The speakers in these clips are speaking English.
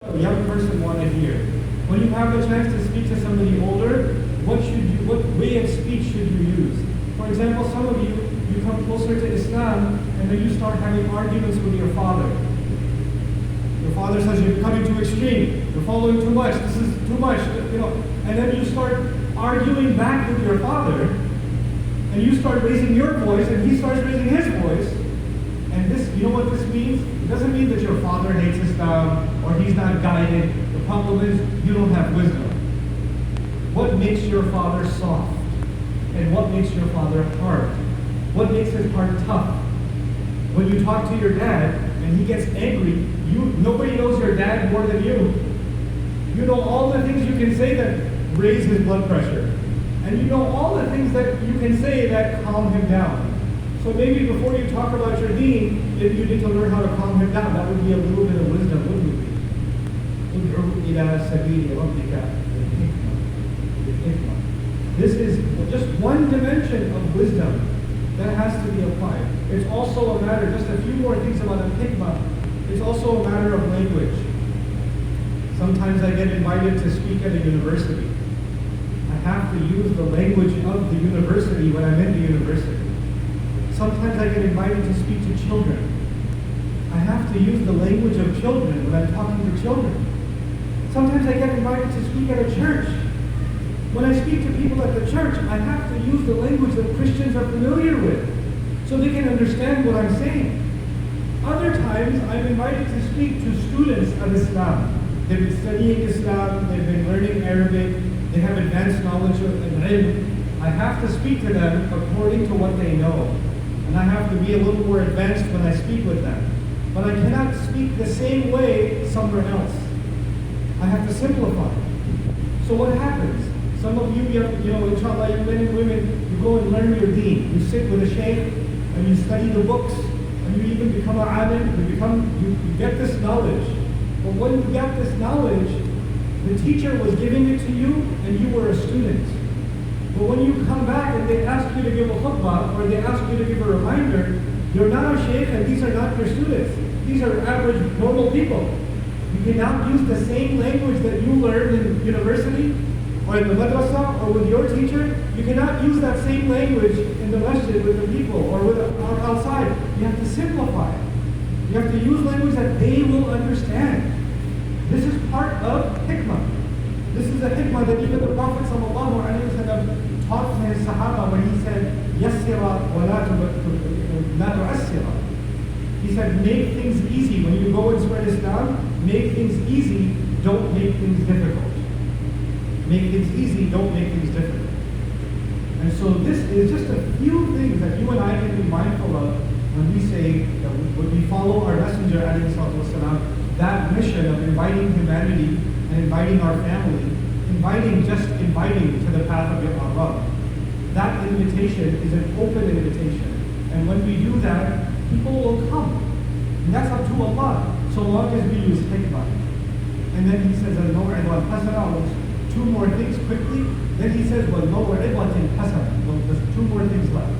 a young person want to hear? When you have the chance to speak to somebody older, what way of speech should you use? For example, some of you come closer to Islam and then you start having arguments with your father. Your father says you're becoming too extreme, you're following too much, this is too much, and then you start arguing back with your father, and you start raising your voice, and he starts raising his voice, and this, you know what this means? It doesn't mean that your father hates Islam, or he's not guided. The problem is, you don't have wisdom. What makes your father soft? And what makes your father hard? What makes his heart tough? When you talk to your dad, and he gets angry, nobody knows your dad more than you. You know all the things you can say that raise his blood pressure. And you know all the things that you can say that calm him down. So maybe before you talk about your deen, if you need to learn how to calm him down, that would be a little bit of wisdom, wouldn't it? This is just one dimension of wisdom that has to be applied. It's also a matter, just a few more things about al-hikmah, it's also a matter of language. Sometimes I get invited to speak at a university. I have to use the language of the university when I'm in the university. Sometimes I get invited to speak to children. I have to use the language of children when I'm talking to children. Sometimes I get invited to speak at a church. When I speak to people at the church, I have to use the language that Christians are familiar with so they can understand what I'm saying. Other times, I'm invited to speak to students of Islam. They've been studying Islam, they've been learning Arabic, they have advanced knowledge of ilm. I have to speak to them according to what they know. And I have to be a little more advanced when I speak with them. But I cannot speak the same way somewhere else. I have to simplify. So what happens? Some of you, inshallah, you men and women, you go and learn your deen. You sit with a shaykh and you study the books and you even become a alim, you get this knowledge. But when you get this knowledge, the teacher was giving it to you and you were a student. But when you come back and they ask you to give a khutbah or they ask you to give a reminder, you're not a shaykh and these are not your students. These are average, normal people. You cannot use the same language that you learned in university or in the madrasa or with your teacher. You cannot use that same language in the masjid with the people or outside. You have to simplify it. You have to use language that they will understand. This is part of hikmah. This is a hikmah that even the Prophet ﷺ taught his Sahaba when he said, يَسِّرَ وَلَا تُعَسِّرَ. He said, make things easy. When you go and spread Islam, make things easy, don't make things difficult. Make things easy, don't make things difficult. And so this is just a few things that you and I can be mindful of when we say, when we follow our Messenger, ﷺ, that mission of inviting humanity and inviting our family, inviting to the path of Allah. That invitation is an open invitation. And when we do that, people will come. And that's up to Allah, so long as we use hikmah. And then he says, two more things quickly. Then he says, there's two more things left.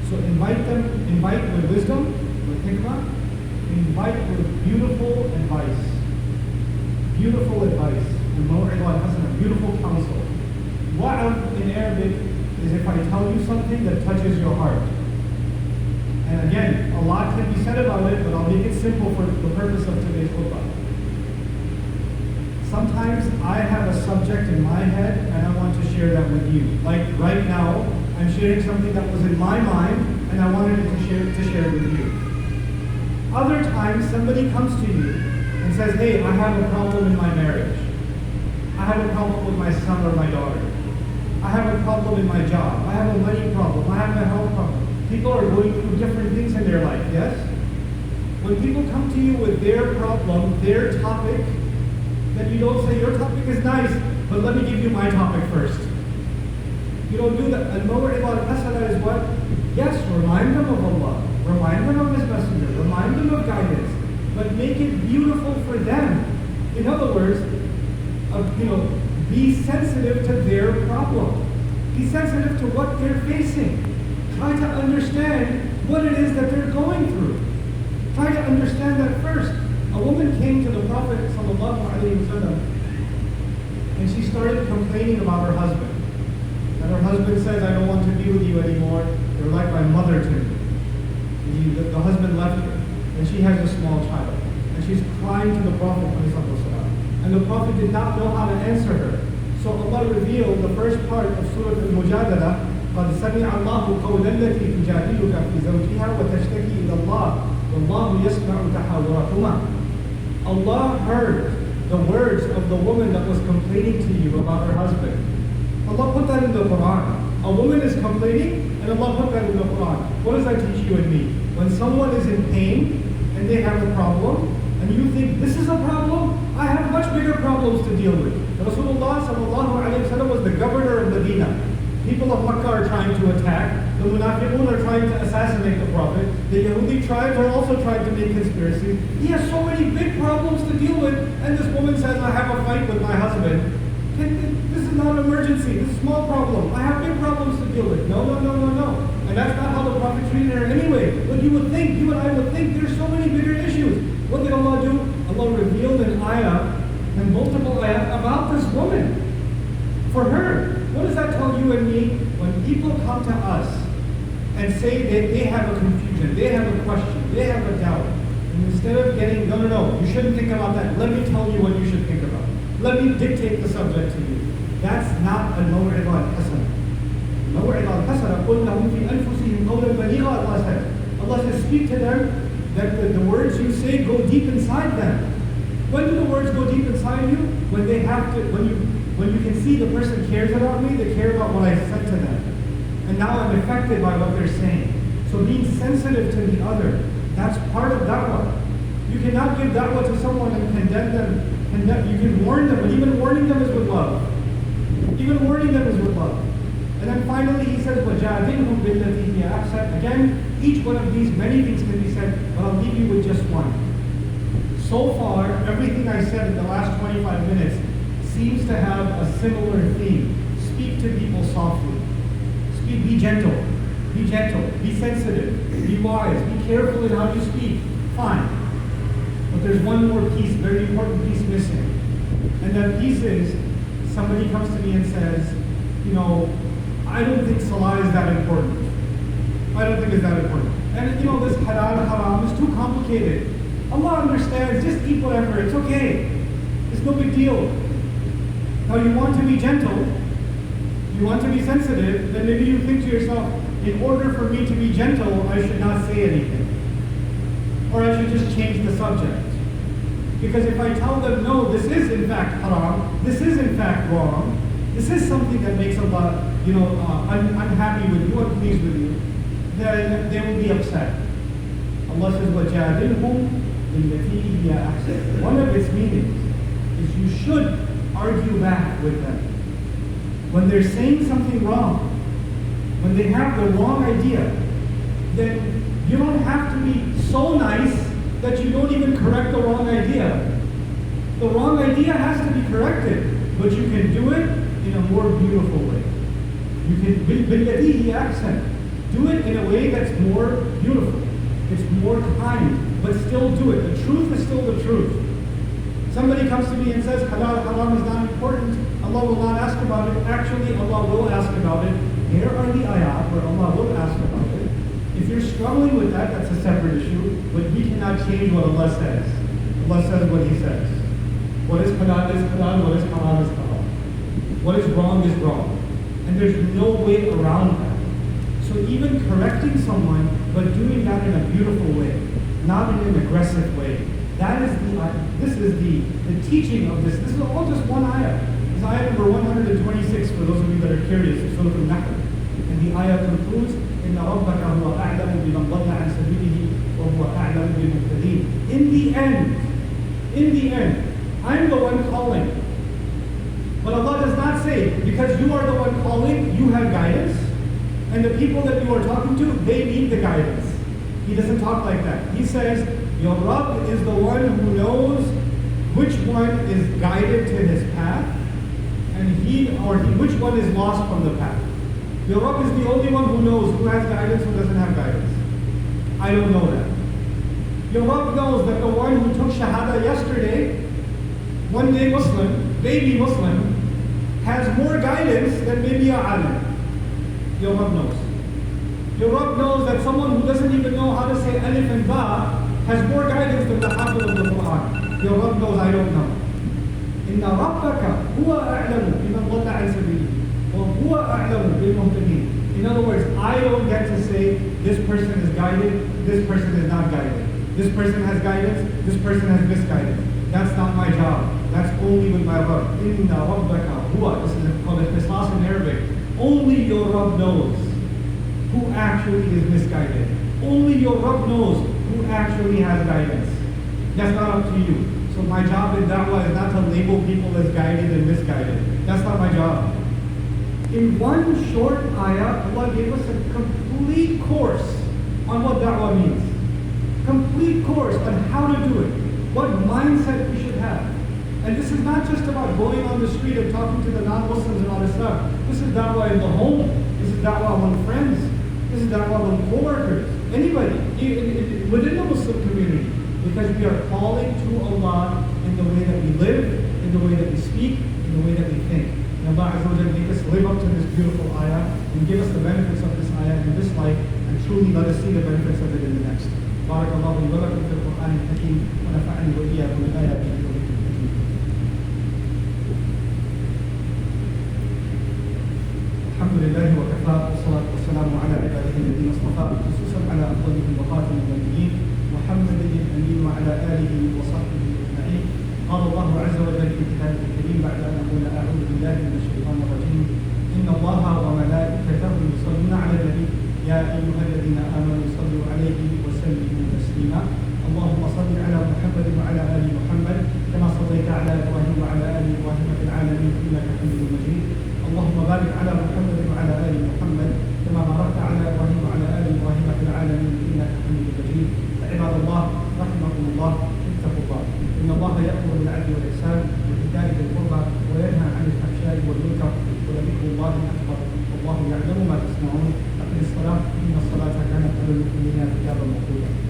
So invite with wisdom, with hikmah, invite with beautiful advice. Beautiful advice. Beautiful counsel. Wa'ad in Arabic is if I tell you something that touches your heart. And again, a lot can be said about it, but I'll make it simple for the purpose of today's khutbah. Sometimes I have a subject in my head and I want to share that with you. Like right now, I'm sharing something that was in my mind and I wanted to share it with you. Other times, somebody comes to you and says, hey, I have a problem in my marriage. I have a problem with my son or my daughter. I have a problem in my job. I have a money problem. I have a health problem. People are going through different things in their life, yes? When people come to you with their problem, their topic, then you don't say, your topic is nice, but let me give you my topic first. You don't do that. Al-Maw'id is what? Yes, remind them of Allah. Remind them of His Messenger. Remind them of guidance. But make it beautiful for them. In other words, be sensitive to their problem. Be sensitive to what they're facing. Try to understand what it is that they're going through. Try to understand that first. A woman came to the Prophet ﷺ and she started complaining about her husband. And her husband says, I don't want to be with you anymore. You're like my mother to me. The husband left her, and she has a small child. And she's crying to the Prophet ﷺ. And the Prophet did not know how to answer her. So Allah revealed the first part of Surah Al-Mujadala, قَدْ سَمِعَ اللَّهُ قَوْلَ الَّتِي تُجَادِلُكَ فِي زَوْجِهَا وَتَشْتَكِي إِلَى اللَّهِ وَاللَّهُ يَسْمَعُ تَحَاوُرَكُمَا. Allah heard the words of the woman that was complaining to you about her husband. Allah put that in the Quran. A woman is complaining, and Allah put that in the Quran. What does that teach you and me? When someone is in pain, and they have a problem, and you think, this is a problem? I have much bigger problems to deal with. Rasulullah ﷺ was the governor of Medina. People of Makkah are trying to attack. The Munafiqun are trying to assassinate the Prophet. The Yahudi tribes are also trying to make conspiracies. He has so many big problems to deal with, and this woman says, I have a fight with my husband. This is not an emergency. This is a small problem. I have big problems to deal with. No. And that's not how the Prophet treated her anyway. But you would think, you and I would think, there's so many bigger issues. What did Allah do? Allah revealed an ayah, and multiple ayah, about this woman. For her. What does that tell you and me? When people come to us and say that they have a confusion, they have a question, they have a doubt, and instead of getting, no, you shouldn't think about that. Let me tell you what you should think about. Let me dictate the subject to you. That's not a maw'idah al-hasana. Maw'idah al-hasana, قُلْ لَهُمْ فِي أَنفُسِهِمْ قَوْلًا بَلِيغًا. Allah says. Allah says, speak to them, that the words you say go deep inside them. When do the words go deep inside you? When they have to, when you can see the person cares about me, they care about what I said to them. And now I'm affected by what they're saying. So being sensitive to the other, that's part of da'wah. You cannot give da'wah to someone and condemn them. You can warn them, but even warning them is with love. Even warning them is with love. And then finally he says, وَجَادِلْهُمْ بِالَّتِي هِيَ أَحْسَنُ. Again, each one of these, many things can be said, but I'll leave you with just one. So far, everything I said in the last 25 minutes seems to have a similar theme. Speak to people softly. Be gentle. Be sensitive. Be wise. Be careful in how you speak. Fine. But there's one more piece, very important piece missing. And that piece is, somebody comes to me and says, I don't think salah is that important. I don't think it's that important. And this halal, haram is too complicated. Allah understands, just eat whatever, it's okay. It's no big deal. Now you want to be gentle, you want to be sensitive, then maybe you think to yourself, in order for me to be gentle, I should not say anything. Or I should just change the subject. Because if I tell them, no, this is in fact haram, this is in fact wrong, this is something that makes Allah, unhappy with you, unpleased with you, then they will be upset. Allah says, وَجَادِلْهُمْ بِالَّتِي هِيَ أَحْسَنُ. One of its meanings is you should argue back with them. When they're saying something wrong, when they have the wrong idea, then you don't have to be so nice that you don't even correct the wrong idea. The wrong idea has to be corrected, but you can do it in a more beautiful way. You can, بِالَّتِي هِيَ أَحْسَنُ. Do it in a way that's more beautiful. It's more kind, but still do it. The truth is still the truth. Somebody comes to me and says, halal, haram is not important. Allah will not ask about it. Actually, Allah will ask about it. Here are the ayat where Allah will ask about it. If you're struggling with that, that's a separate issue. But we cannot change what Allah says. Allah says what He says. What is halal is halal, what is haram is haram. What is wrong is wrong. And there's no way around that. So even correcting someone, but doing that in a beautiful way, not in an aggressive way. This is the teaching of this. This is all just one ayah. This is ayah number 126 for those of you that are curious. It's Surah Al-Nahl. And the ayah concludes, إِنَّ رَبَّكَ هُوَ أَعْلَمُ بِمَنْ ضَلَّ عَنْ سَبِيلِهِ وَهُوَ أَعْلَمُ بِالْمُهْتَدِينَ. In the end, I'm the one calling. But Allah does not say, because you are the one calling, you have guidance. And the people that you are talking to, they need the guidance. He doesn't talk like that. He says, your Rabb is the one who knows which one is guided to his path, and which one is lost from the path. Your Rabb is the only one who knows who has guidance, who doesn't have guidance. I don't know that. Your Rabb knows that the one who took Shahada yesterday, one day Muslim, baby Muslim, has more guidance than maybe a alim. Your Rabb knows. Your Rabb knows that someone who doesn't even know how to say alif and ba has more guidance than the hafiz of the Quran. Your Rabb knows, I don't know. إن ربك هو أعلم بمن ضل عن سبيله وهو أعلم بالمهتدين. In other words, I don't get to say this person is guided, this person is not guided. This person has guidance, this person has misguidance. That's not my job. That's only with my Rabb. إن ربك هو. This is called ikhtisas in Arabic. Only your Rabb knows who actually is misguided. Only your Rabb knows who actually has guidance. That's not up to you. So my job in Dawah is not to label people as guided and misguided. That's not my job. In one short ayah, Allah gave us a complete course on what Dawah means. Complete course on how to do it. What mindset we should have. And this is not just about going on the street and talking to the non-Muslims and all this stuff. This is Dawah in the home. This is Dawah among friends. This is Dawah among co-workers. Anybody within the Muslim community. Because we are calling to Allah in the way that we live, in the way that we speak, in the way that we think. And Allah Azza wa Jalla make us live up to this beautiful ayah and give us the benefits of this ayah in this life and truly let us see the benefits of it in the next. بارك الله لي ولكم في القرآن الحكيم ونفعني وإياكم بالآيات والذكر الحكيم. الحمد لله وكفى والصلاة والسلام على عباده الذين اصطفى خصوصا على أفضلهم وخاتم النبيين محمد الأمين وعلى آله وصحبه أجمعين. قال الله عز وجل في كتابه الكريم بعد أن أقول أعوذ بالله من الشيطان الرجيم إن الله وملائكته يصلون على النبي يا أيها الذين آمنوا صلوا عليه وسلموا تسليما. اللهم صل على محمد وعلى آل محمد كما صليت على إبراهيم وعلى آل إبراهيم في العالمين إنك حميد مجيد. اللهم بارك على محمد وعلى آل محمد كما باركت على إبراهيم وعلى آل إبراهيم في العالمين إنك حميد مجيد. عباد الله رحمكم الله اتقوا الله. إن الله يأمر بالعدل والإحسان وإيتاء ذي القربى وينهى عن الفحشاء والمنكر ولذكر الله أكبر والله يعلم ما تصنعون. أقم الصلاة إن الصلاة كانت على المؤمنين كتابا موقوتا.